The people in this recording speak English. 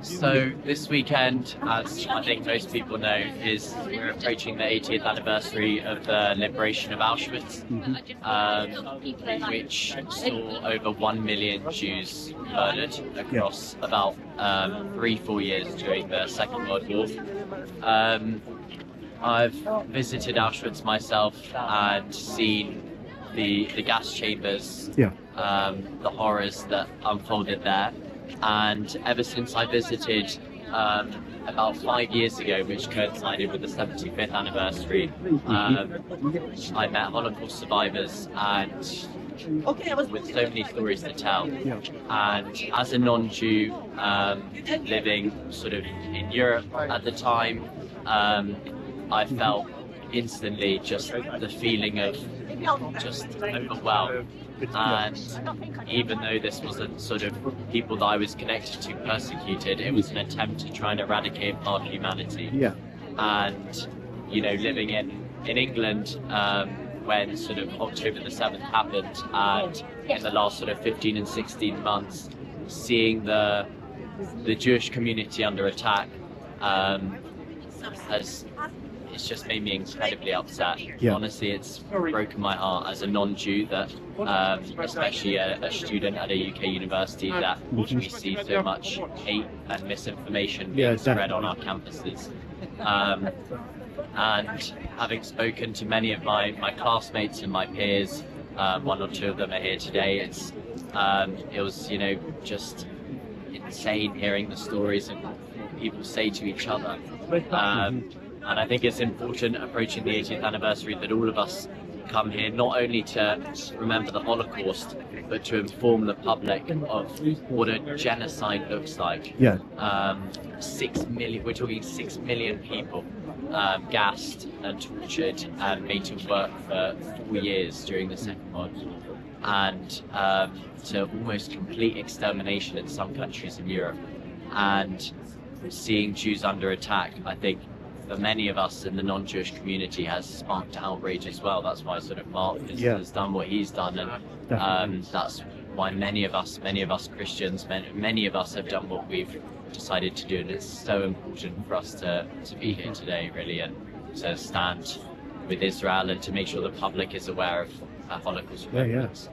So this weekend, as I think most people know, we're approaching the 80th anniversary of the liberation of Auschwitz, which saw over 1 million Jews murdered across about 3-4 years during the Second World War. I've visited Auschwitz myself and seen the gas chambers, the horrors that unfolded there. And ever since I visited about 5 years ago, which coincided with the 75th anniversary, I met Holocaust survivors and with so many stories to tell. And as a non-Jew living sort of in Europe at the time, I felt instantly just the feeling of just overwhelmed. And even though this wasn't sort of people that I was connected to persecuted, it was an attempt to try and eradicate our humanity. And you know, living in England when sort of October the 7th happened, and in the last sort of 15 and 16 months, seeing the Jewish community under attack it's just made me incredibly upset. Honestly, it's broken my heart as a non-Jew that, especially a student at a UK university, that we see so much hate and misinformation being spread on our campuses. And having spoken to many of my classmates and my peers, one or two of them are here today, it was, you know, just insane hearing the stories and people say to each other. And I think it's important, approaching the 80th anniversary, that all of us come here not only to remember the Holocaust, but to inform the public of what a genocide looks like. 6 million, we're talking 6 million people gassed and tortured and made to work for 4 years during the Second World War, and to almost complete extermination in some countries in Europe. And seeing Jews under attack, I think, for many of us in the non-Jewish community, has sparked outrage as well. That's why sort of Mark has done what he's done, and that's why many of us Christians, many of us have done what we've decided to do. And it's so important for us to be here today, really, and to stand with Israel and to make sure the public is aware of Holocaust remembrance.